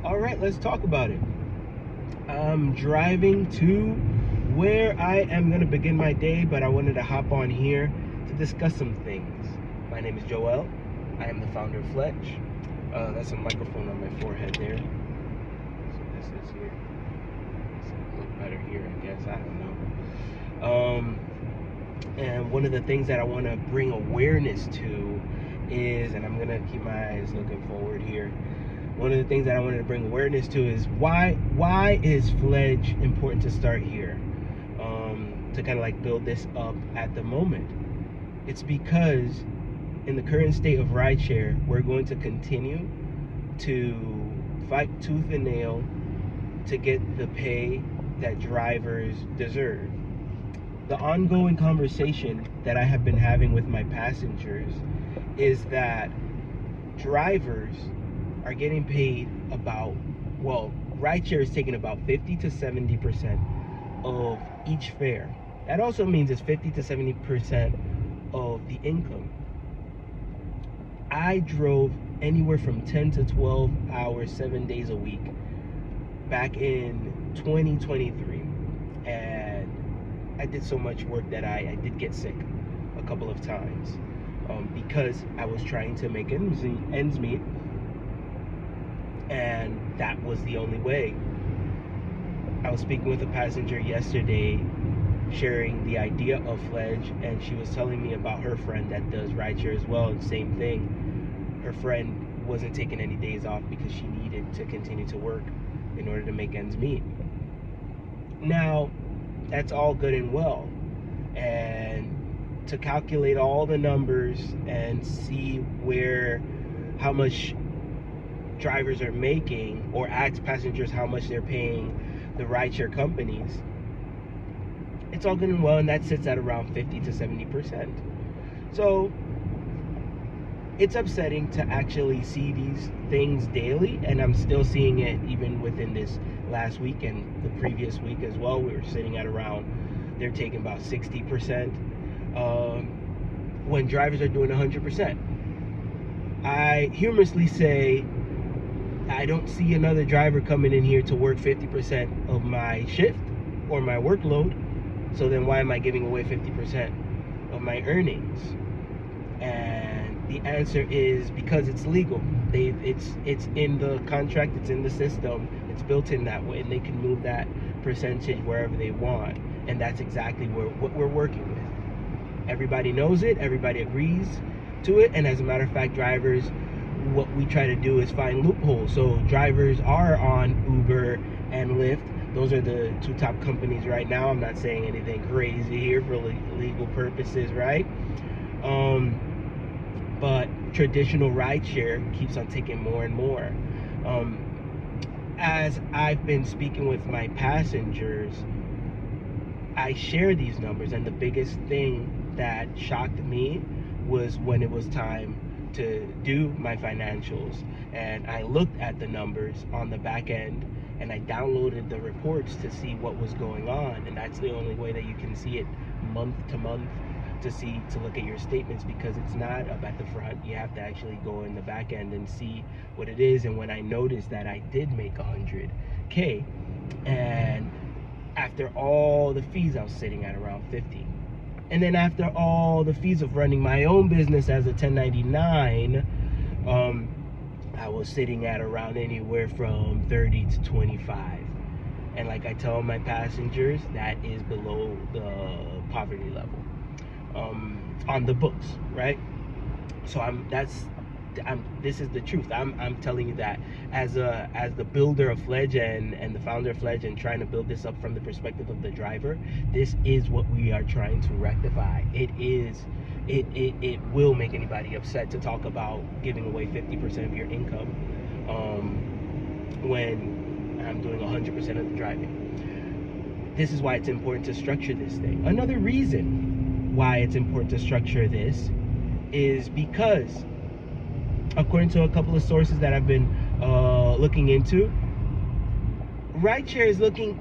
All right, let's talk about it. I'm driving to where I am going to begin my day, but I wanted to hop on here to discuss some things. My name is Joel. I am the founder of Fledge. That's a microphone on my forehead there. So this is here. It's a little better here, I guess. I don't know. And one of the things that I want to bring awareness to is, and I'm going to keep my eyes looking forward here. One of the things that I wanted to bring awareness to is why is Fledge important to start here, to kind of like build this up at the moment. It's because in the current state of rideshare, we're going to continue to fight tooth and nail to get the pay that drivers deserve. The ongoing conversation that I have been having with my passengers is that drivers are getting paid rideshare is taking about 50 to 70% of each fare. That also means it's 50 to 70% of the income. I drove anywhere from 10 to 12 hours, 7 days a week back in 2023. And I did so much work that I did get sick a couple of times because I was trying to make ends meet. And that was the only way. I was speaking with a passenger yesterday, sharing the idea of Fledge, and she was telling me about her friend that does rideshare as well. And same thing, her friend wasn't taking any days off because she needed to continue to work in order to make ends meet. Now, that's all good and well, and to calculate all the numbers and see how much drivers are making, or ask passengers how much they're paying the rideshare companies, it's all good and well, and that sits at around 50 to 70%. So it's upsetting to actually see these things daily, and I'm still seeing it even within this last week and the previous week as well. We were sitting at around, they're taking about 60% when drivers are doing 100%. I humorously say, I don't see another driver coming in here to work 50% of my shift or my workload. So then why am I giving away 50% of my earnings? And the answer is because it's legal. It's in the contract, it's in the system, it's built in that way, and they can move that percentage wherever they want. And that's exactly what we're working with. Everybody knows it, everybody agrees to it, and as a matter of fact, drivers, what we try to do is find loopholes. So drivers are on Uber and Lyft. Those are the two top companies right now. I'm not saying anything crazy here for legal purposes, right? But traditional rideshare keeps on taking more and more. As I've been speaking with my passengers, I share these numbers, and the biggest thing that shocked me was when it was time to do my financials, and I looked at the numbers on the back end, and I downloaded the reports to see what was going on. And that's the only way that you can see it month to month, to look at your statements, because it's not up at the front. You have to actually go in the back end and see what it is. And when I noticed that I did make 100K, and after all the fees, I was sitting at around 50. And then after all the fees of running my own business as a 1099, I was sitting at around anywhere from 30 to 25. And like I tell my passengers, that is below the poverty level on the books, right? So this is the truth. I'm telling you that as the builder of Fledge and the founder of Fledge, and trying to build this up from the perspective of the driver, this is what we are trying to rectify. It will make anybody upset to talk about giving away 50% of your income when I'm doing 100% of the driving. This is why it's important to structure this thing. Another reason why it's important to structure this is because, according to a couple of sources that I've been looking into, rideshare is looking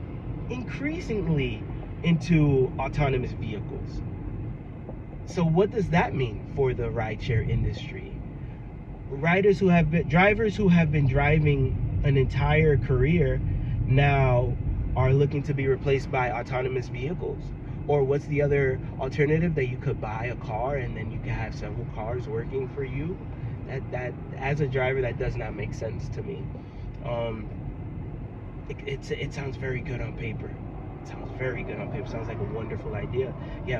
increasingly into autonomous vehicles. So what does that mean for the rideshare industry? Drivers who have been driving an entire career now are looking to be replaced by autonomous vehicles? Or what's the other alternative? That you could buy a car and then you can have several cars working for you? That as a driver, that does not make sense to me. It sounds very good on paper. It sounds very good on paper. Sounds like a wonderful idea. You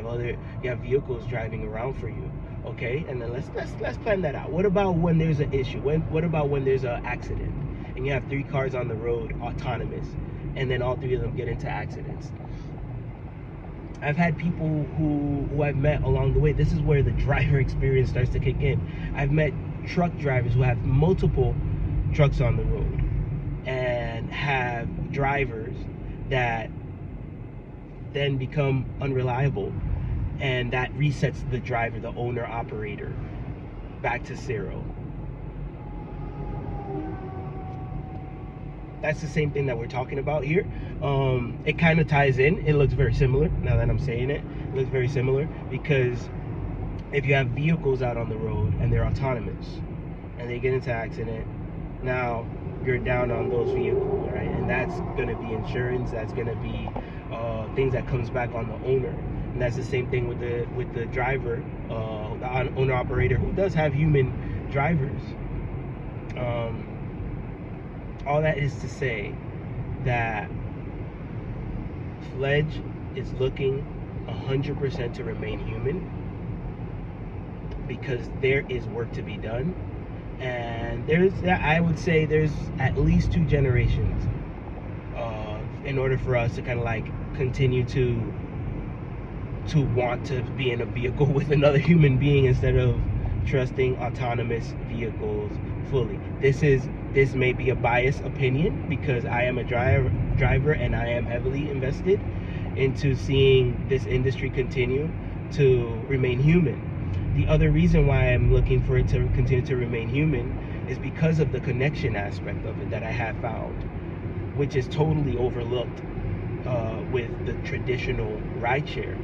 have vehicles driving around for you. Okay, and then let's plan that out. What about when there's an issue? What about when there's an accident and you have 3 cars on the road, autonomous, and then all 3 of them get into accidents? I've had people who I've met along the way. This is where the driver experience starts to kick in. I've met truck drivers who have multiple trucks on the road and have drivers that then become unreliable, and that resets the driver, the owner operator, back to 0. That's the same thing that we're talking about here. It kind of ties in. It looks very similar now that I'm saying it. It looks very similar because if you have vehicles out on the road and they're autonomous and they get into accident, now you're down on those vehicles, right? And that's going to be insurance. That's going to be things that comes back on the owner. And that's the same thing with the driver, the owner operator who does have human drivers. All that is to say that Fledge is looking 100% to remain human, because there is work to be done, and I would say there's at least 2 generations in order for us to kind of like continue to want to be in a vehicle with another human being instead of trusting autonomous vehicles fully. This may be a biased opinion because I am a driver and I am heavily invested into seeing this industry continue to remain human. The other reason why I'm looking for it to continue to remain human is because of the connection aspect of it that I have found, which is totally overlooked with the traditional rideshare.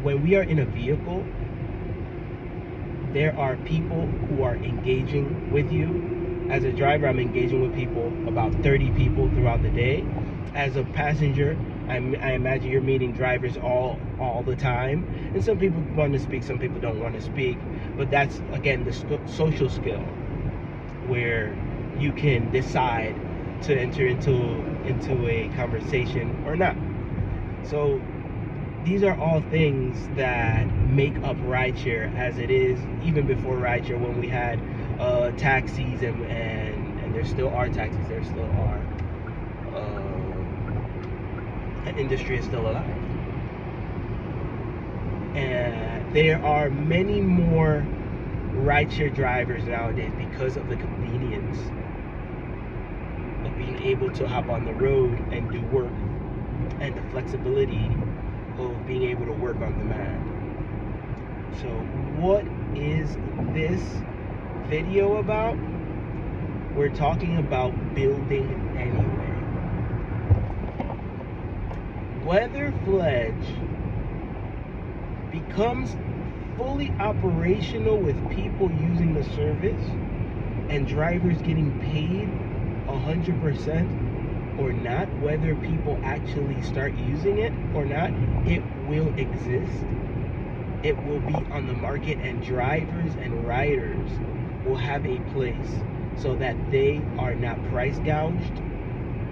When we are in a vehicle, there are people who are engaging with you. As a driver, I'm engaging with people, about 30 people throughout the day. As a passenger, I imagine you're meeting drivers all the time. And some people want to speak, some people don't want to speak. But that's, again, the social skill where you can decide to enter into a conversation or not. So these are all things that make up rideshare as it is, even before rideshare, when we had taxis and there still are taxis, there still are. The industry is still alive. And there are many more rideshare drivers nowadays because of the convenience of being able to hop on the road and do work, and the flexibility of being able to work on demand. So what is this video about? We're talking about building anyway. Whether Fledge becomes fully operational with people using the service and drivers getting paid 100% or not, whether people actually start using it or not, it will exist. It will be on the market, and drivers and riders will have a place so that they are not price gouged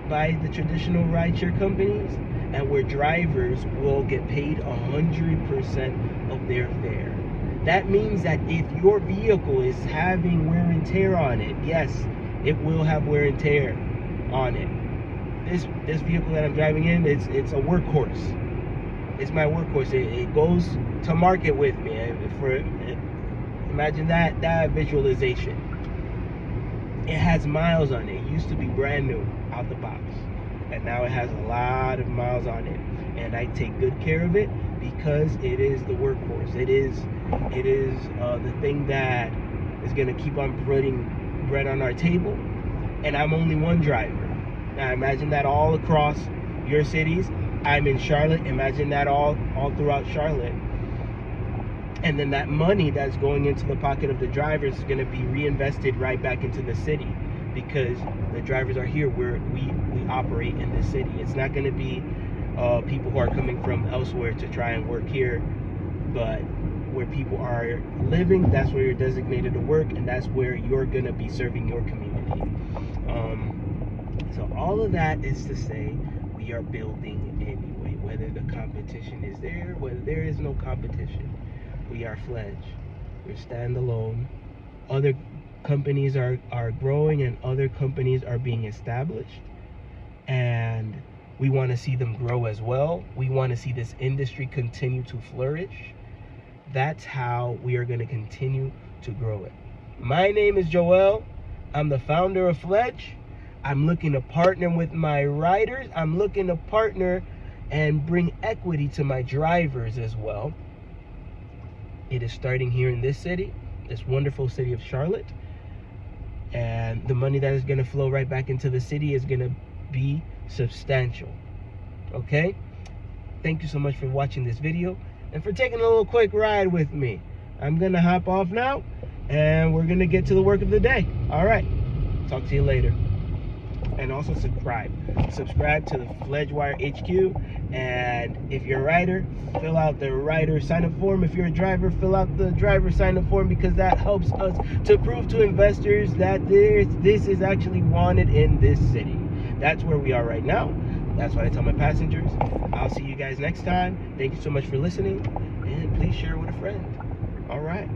by the traditional rideshare companies, and where drivers will get paid 100% of their fare. That means that if your vehicle is having wear and tear on it, yes, it will have wear and tear on it. This vehicle that I'm driving in, it's a workhorse. It's my workhorse. It goes to market with me. Imagine that visualization. It has miles on it. It used to be brand new out the box, and now it has a lot of miles on it. And I take good care of it because it is the workhorse. It is the thing that is going to keep on putting bread on our table. And I'm only one driver. Now imagine that all across your cities. I'm in Charlotte. Imagine that all throughout Charlotte. And then that money that's going into the pocket of the drivers is going to be reinvested right back into the city. because the drivers are here where we operate in this city. It's not going to be people who are coming from elsewhere to try and work here, but where people are living, that's where you're designated to work, and that's where you're going to be serving your community. So all of that is to say, we are building anyway, whether the competition is there, whether there is no competition. We are Fledge. We're standalone. Other companies are growing, and other companies are being established, and we want to see them grow as well. We want to see this industry continue to flourish. That's how we are going to continue to grow it. My name is Joel. I'm the founder of Fledge. I'm looking to partner with my riders. I'm looking to partner and bring equity to my drivers as well. It is starting here in this city, this wonderful city of Charlotte. And the money that is going to flow right back into the city is going to be substantial. Okay? Thank you so much for watching this video and for taking a little quick ride with me. I'm going to hop off now, and we're going to get to the work of the day. All right. Talk to you later. And also subscribe to the FledgeWire HQ. And if you're a rider, fill out the rider sign-up form. If you're a driver, fill out the driver sign-up form, because that helps us to prove to investors that this is actually wanted in this city. That's where we are right now. That's what I tell my passengers. I'll see you guys next time. Thank you so much for listening, and please share with a friend. All right.